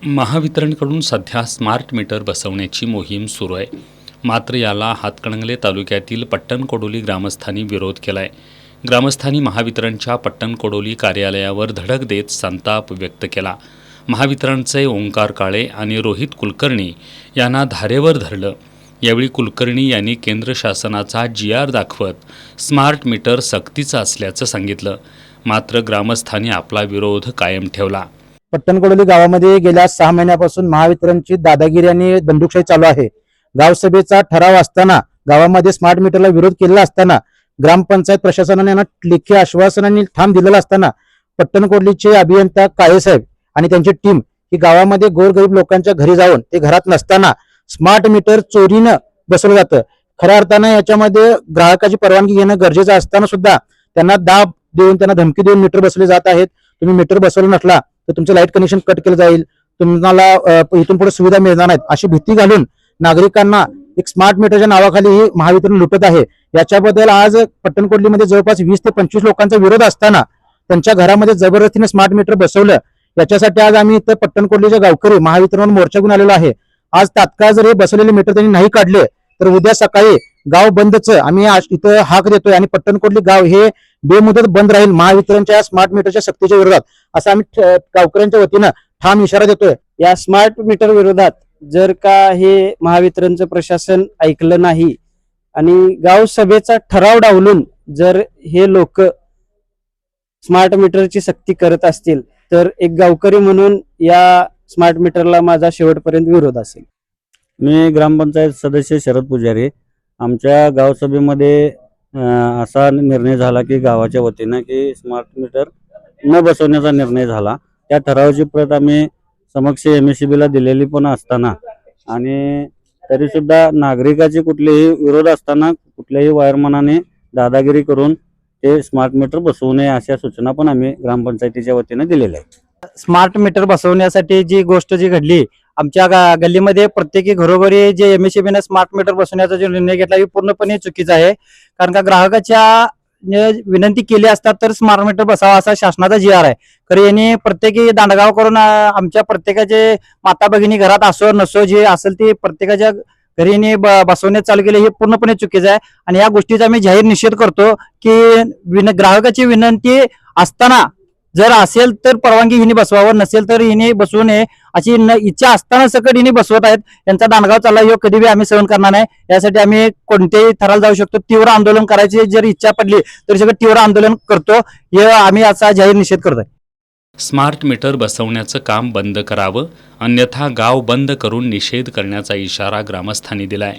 महावितरणकडून सध्या smart meter बसवण्याची मोहीम सुरू आहे. मात्र याला हातकणंगले तालुक्यातील पट्टणकोडोली ग्रामस्थांनी विरोध केलाय. ग्रामस्थांनी महावितरणच्या पट्टणकोडोली कार्यालयावर धडक देत संताप व्यक्त केला. महावितरणचे ओंकार काळे आणि रोहित कुलकर्णी यांना धारेवर धरलं. यावेळी कुलकर्णी यांनी केंद्र शासनाचा GR दाखवत स्मार्ट मीटर सक्तीचा असल्याचं सांगितलं. मात्र ग्रामस्थांनी आपला विरोध कायम ठेवला. पट्टणकोडोली गावामध्ये गेल्या 6 महिन्यापासून महावितरणची दादागिरी आणि बंदूकशाही चालू आहे. गावसभेचा ठराव असताना गावामध्ये स्मार्ट मीटरला विरोध केलेला असताना ग्रामपंचायत प्रशासनाने यांना लेखी आश्वासनाने ठाम दिलेला असताना पट्टणकोडलीचे अभियंता काळेसाहेब आणि त्यांची टीम ही गावामध्ये गोरगरीब लोकांच्या घरी जाऊन ते घरात नसताना स्मार्ट मीटर चोरीनं बसवलं जातं. खऱ्या अर्थानं याच्यामध्ये ग्राहकाची परवानगी घेणं गरजेचं असताना सुद्धा त्यांना दाब देऊन त्यांना धमकी देऊन मीटर बसवले जात आहेत. तुम्ही मीटर बसवलं नसला तर तुमचं लाईट कनेक्शन कट केलं जाईल, तुम्हाला इथून पुढे सुविधा मिळणार नाहीत अशी भीती घालून नागरिकांना एक स्मार्ट मीटरच्या नावाखाली ही महावितरण लुटत आहे. याच्याबद्दल आज पट्टणकोडलीमध्ये जवळपास 20 ते 25 लोकांचा विरोध असताना त्यांच्या घरामध्ये जबरदस्तीने स्मार्ट मीटर बसवलं. याच्यासाठी आज आम्ही इथं पट्टणकोडलीचे गावकरी महावितरण मोर्चा घेऊन आलेलो आहे. आज तात्काळ जर हे बसवलेले मीटर त्यांनी नाही काढले तर उद्या सकाळी गाव बंदच आम्ही इथं हाक देतोय आणि पट्टणकोडली गाव हे बेमुदत बंद राहील महावितरणच्या स्मार्ट मीटरच्या सक्तीच्या विरोधात असं आम्ही गावकऱ्यांच्या वतीनं ठाम इशारा देतोय. या स्मार्ट मीटर विरोधात जर का हे महावितरणचं प्रशासन ऐकलं नाही आणि गाव सभेचा ठराव डावलून जर हे लोक स्मार्ट मीटरची सक्ती करत असतील तर एक गावकरी म्हणून या स्मार्ट मीटरला माझा शेवटपर्यंत विरोध असेल. मी ग्रामपंचायत सदस्य शरद पुजारी. आमच्या गावसभेमध्ये असा निर्णय झाला की गावाच्या वतीनं की स्मार्ट मीटर न बसवण्याचा निर्णय झाला. त्या ठरावाची प्रत आम्ही समक्ष MSEBला दिलेली पण असताना आणि तरी सुद्धा नागरिकाचे कुठलेही विरोध असताना कुठल्याही वायरमनाने दादागिरी करून ते स्मार्ट मीटर बसवू नये अशा सूचना पण आम्ही ग्रामपंचायतीच्या वतीनं दिलेल्या आहेत. स्मार्ट मीटर बसवण्यासाठी जी गोष्ट जी घडली आमच्या गल्लीमध्ये प्रत्येकी घरोघरी जे MSEBने स्मार्ट मीटर बसवण्याचा जो निर्णय घेतला हे पूर्णपणे चुकीचा आहे. कारण का ग्राहकाच्या विनंती केली असतात तर स्मार्ट मीटर बसावा असा शासनाचा GR आहे. खरं यांनी प्रत्येकी दांडगाव करून आमच्या प्रत्येकाचे माता भगिनी घरात असो नसो जे असेल ते प्रत्येकाच्या घरी बसवण्यात चालू केले हे पूर्णपणे चुकीचं आहे. आणि या गोष्टीचा मी जाहीर निषेध करतो की ग्राहकाची विनंती असताना जर असेल तर परवानगी हिने बसवावं, नसेल तर हिने बसवू नये अशी इच्छा असताना सकट हिने बसवत आहेत. यांचा दांडगाव चालला ह्यो कधीही आम्ही सहन करणार नाही. यासाठी आम्ही कोणत्याही थराला जाऊ शकतो. तीव्र आंदोलन करायची जर इच्छा पडली तर सगळं तीव्र आंदोलन करतो. हे आम्ही असा जाहीर निषेध करतोय. स्मार्ट मीटर बसवण्याचं काम बंद करावं, अन्यथा गाव बंद करून निषेध करण्याचा इशारा ग्रामस्थांनी दिलाय.